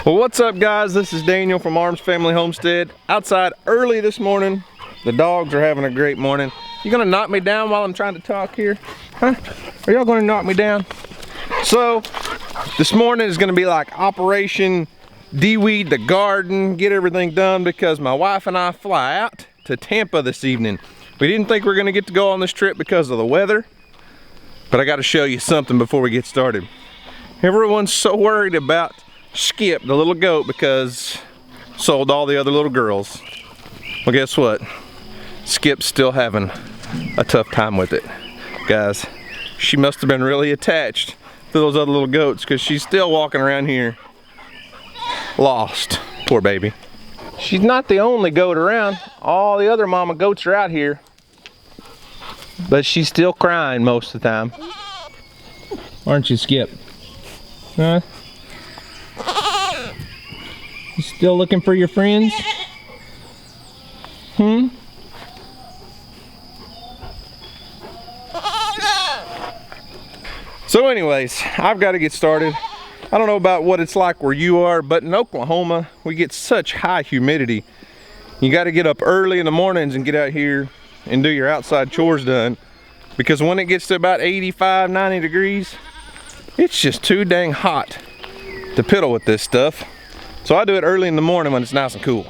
Well, what's up guys? This is Daniel from Arms Family Homestead. Outside early this morning. The dogs are having a great morning. You gonna knock me down while I'm trying to talk here? Huh? Are y'all gonna knock me down? So, this morning is gonna be like Operation De-weed the garden, get everything done, because my wife and I fly out to Tampa this evening. We didn't think we were gonna get to go on this trip because of the weather, but I gotta show you something before we get started. Everyone's so worried about Skip, the little goat, because sold all the other little girls. Well, guess what? Skip's still having a tough time with it. Guys, she must have been really attached to those other little goats, because she's still walking around here lost. Poor baby. She's not the only goat around. All the other mama goats are out here, but she's still crying most of the time. Aren't you, Skip? Huh? You still looking for your friends? So anyways, I've got to get started. I don't know about what it's like where you are, but in Oklahoma, we get such high humidity. You got to get up early in the mornings and get out here and do your outside chores done, because when it gets to about 85, 90 degrees, it's just too dang hot to piddle with this stuff. So I do it early in the morning when it's nice and cool.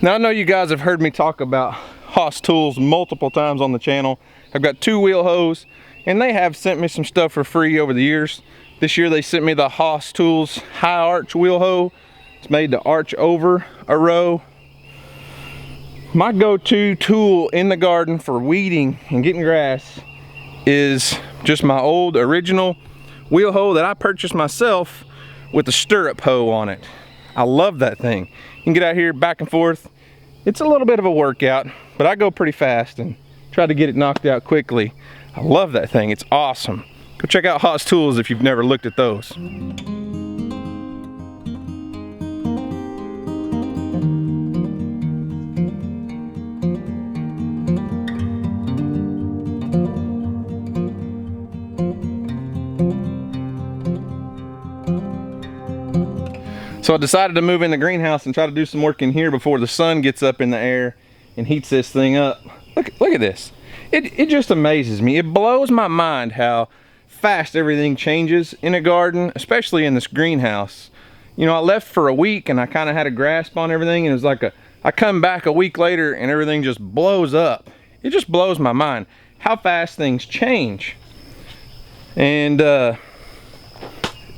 Now I know you guys have heard me talk about Haas tools multiple times on the channel. I've got 2 wheel hoes, and they have sent me some stuff for free over the years. This year they sent me the Haas Tools high arch wheel hoe. It's made to arch over a row. My go-to tool in the garden for weeding and getting grass is just my old original wheel hoe that I purchased myself with a stirrup hoe on it. I love that thing. You can get out here back and forth. It's a little bit of a workout, but I go pretty fast and try to get it knocked out quickly. I love that thing, it's awesome. Go check out Haas Tools if you've never looked at those. So I decided to move in the greenhouse and try to do some work in here before the sun gets up in the air and heats this thing up. Look at this. It just amazes me. It blows my mind how fast everything changes in a garden, especially in this greenhouse. You know, I left for a week and I kind of had a grasp on everything, and it was like I come back a week later and everything just blows up. It just blows my mind how fast things change. And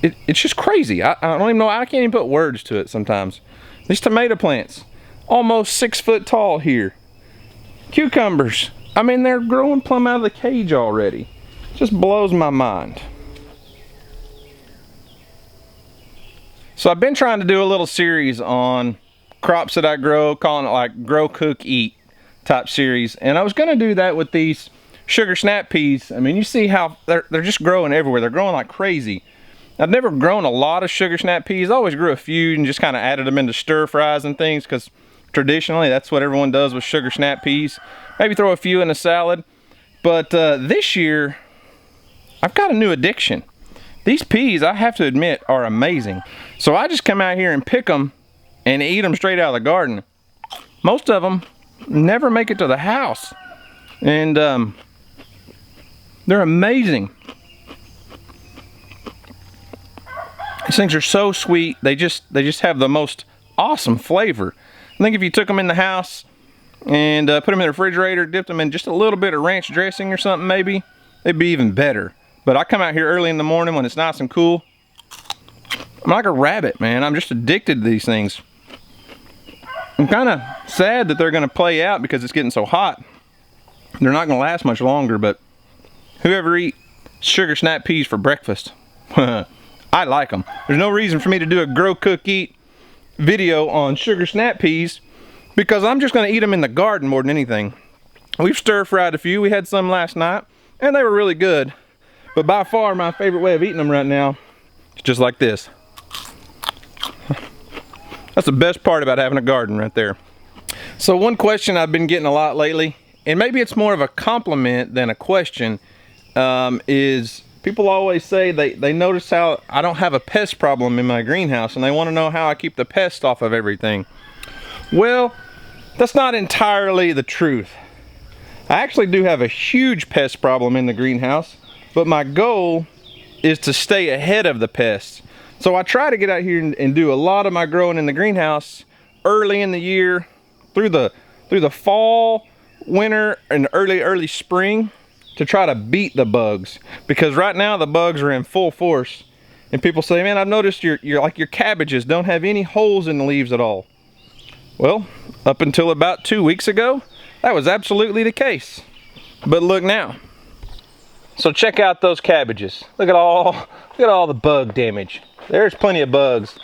it's just crazy. I don't even know, I can't even put words to it sometimes. These tomato plants, almost 6 foot tall here. Cucumbers, I mean, they're growing plumb out of the cage already. Just blows my mind. So I've been trying to do a little series on crops that I grow, calling it like grow, cook, eat type series. And I was gonna do that with these sugar snap peas. I mean, you see how they're just growing everywhere. They're growing like crazy. I've never grown a lot of sugar snap peas. I always grew a few and just kind of added them into stir fries and things, because traditionally that's what everyone does with sugar snap peas. Maybe throw a few in a salad. But this year I've got a new addiction. These peas, I have to admit, are amazing. So I just come out here and pick them and eat them straight out of the garden. Most of them never make it to the house, and they're amazing. These things are so sweet. They just have the most awesome flavor. I think if you took them in the house and put them in the refrigerator, dipped them in just a little bit of ranch dressing or something, maybe, they'd be even better. But I come out here early in the morning when it's nice and cool. I'm like a rabbit, man. I'm just addicted to these things. I'm kind of sad that they're going to play out because it's getting so hot. They're not going to last much longer, but whoever eats sugar snap peas for breakfast, I like them. There's no reason for me to do a grow, cook, eat video on sugar snap peas, because I'm just going to eat them in the garden more than anything. We've stir-fried a few. We had some last night, and they were really good. But by far, my favorite way of eating them right now is just like this. That's the best part about having a garden right there. So one question I've been getting a lot lately, and maybe it's more of a compliment than a question, is people always say they notice how I don't have a pest problem in my greenhouse, and they want to know how I keep the pests off of everything. Well, that's not entirely the truth. I actually do have a huge pest problem in the greenhouse, but my goal is to stay ahead of the pests. So I try to get out here and do a lot of my growing in the greenhouse early in the year, through the fall, winter, and early spring, to try to beat the bugs. Because right now the bugs are in full force, and people say, man, I've noticed your cabbages don't have any holes in the leaves at all. Well, up until about 2 weeks ago, that was absolutely the case. But look now. So check out those cabbages. Look at all the bug damage. There's plenty of bugs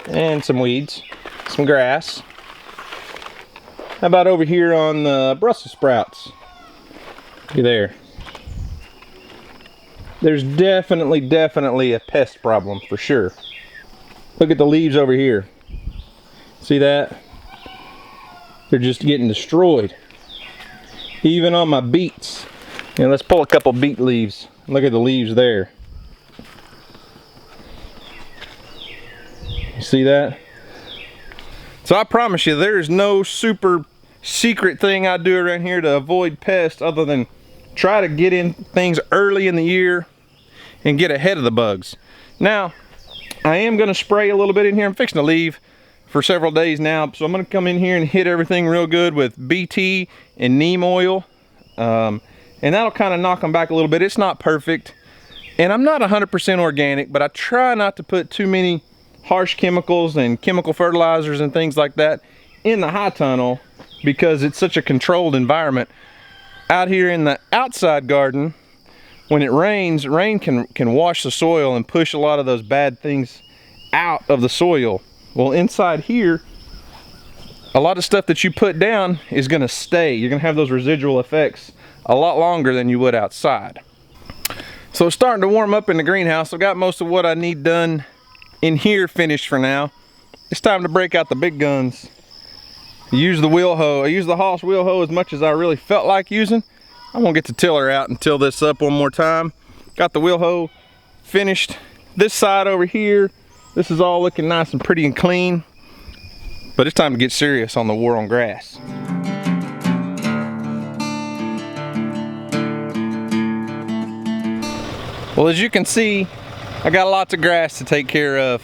and some weeds, some grass. How about over here on the Brussels sprouts? Look there. There's definitely a pest problem for sure. Look at the leaves over here. See that? They're just getting destroyed. Even on my beets. You know, let's pull a couple beet leaves. Look at the leaves there. You see that? So I promise you, there is no super secret thing I do around here to avoid pests other than try to get in things early in the year and get ahead of the bugs. Now, I am going to spray a little bit in here. I'm fixing to leave for several days now, so I'm going to come in here and hit everything real good with BT and neem oil, and that'll kind of knock them back a little bit. It's not perfect, and I'm not 100% organic, but I try not to put too many harsh chemicals and chemical fertilizers and things like that in the high tunnel, because it's such a controlled environment. Out here in the outside garden, when it rains, rain can wash the soil and push a lot of those bad things out of the soil. Well, inside here, a lot of stuff that you put down is going to stay. You're going to have those residual effects a lot longer than you would outside. So it's starting to warm up in the greenhouse. I've got most of what I need done in here finished for now. It's time to break out the big guns. Use the wheel hoe. I use the Haas wheel hoe as much as I really felt like using. I'm gonna get the tiller out and till this up one more time. Got the wheel hoe finished. This side over here, this is all looking nice and pretty and clean. But it's time to get serious on the war on grass. Well, as you can see, I got lots of grass to take care of.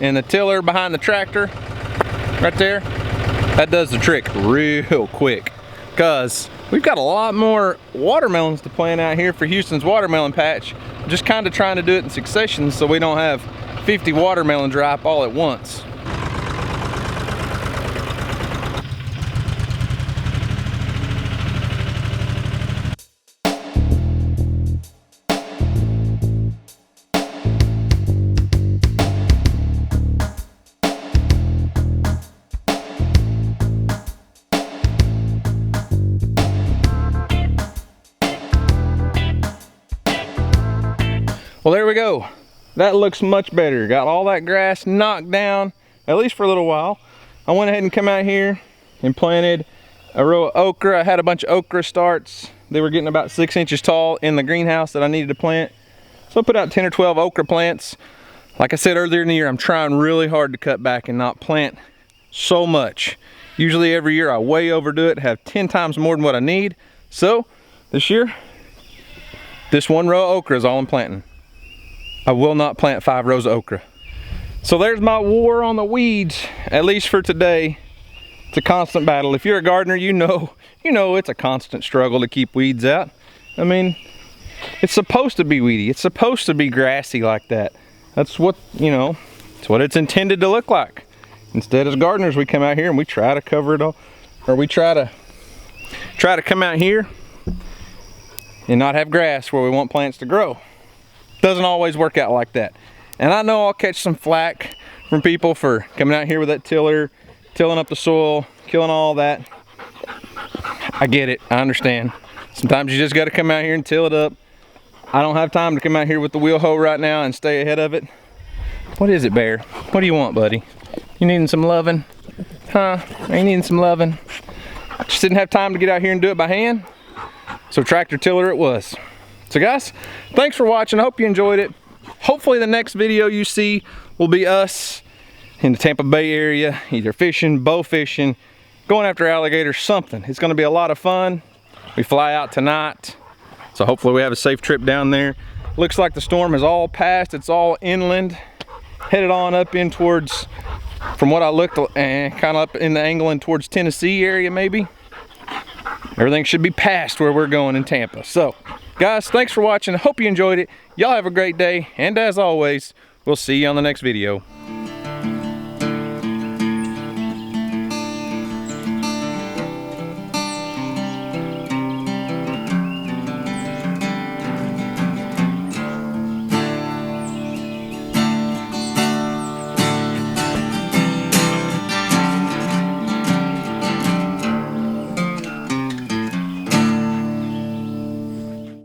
And the tiller behind the tractor, right there, that does the trick real quick. Because we've got a lot more watermelons to plant out here for Houston's watermelon patch. Just kind of trying to do it in succession so we don't have 50 watermelons ripe all at once. Well, there we go. That looks much better. Got all that grass knocked down, at least for a little while. I went ahead and come out here and planted a row of okra. I had a bunch of okra starts. They were getting about 6 inches tall in the greenhouse that I needed to plant. So I put out 10 or 12 okra plants. Like I said earlier in the year, I'm trying really hard to cut back and not plant so much. Usually every year I way overdo it, have 10 times more than what I need. So this year, this one row of okra is all I'm planting. I will not plant 5 rows of okra. So there's my war on the weeds, at least for today. It's a constant battle. If you're a gardener, you know it's a constant struggle to keep weeds out. I mean, it's supposed to be weedy. It's supposed to be grassy like that. That's what, it's what it's intended to look like. Instead, as gardeners, we come out here and we try to cover it all, or we try to come out here and not have grass where we want plants to grow. Doesn't always work out like that. And I know I'll catch some flack from people for coming out here with that tiller, tilling up the soil, killing all that. I get it, I understand. Sometimes you just gotta come out here and till it up. I don't have time to come out here with the wheel hoe right now and stay ahead of it. What is it, Bear? What do you want, buddy? You needing some loving? Huh? Are you needing some loving? Just didn't have time to get out here and do it by hand. So tractor tiller it was. So guys, thanks for watching. I hope you enjoyed it. Hopefully the next video you see will be us in the Tampa Bay area, either fishing, bow fishing, going after alligators, something. It's gonna be a lot of fun. We fly out tonight. So hopefully we have a safe trip down there. Looks like the storm has all passed. It's all inland. Headed on up in towards, from what I looked, kind of up in the angle in towards Tennessee area maybe. Everything should be past where we're going in Tampa. So guys, thanks for watching. I hope you enjoyed it. Y'all have a great day. And as always, we'll see you on the next video.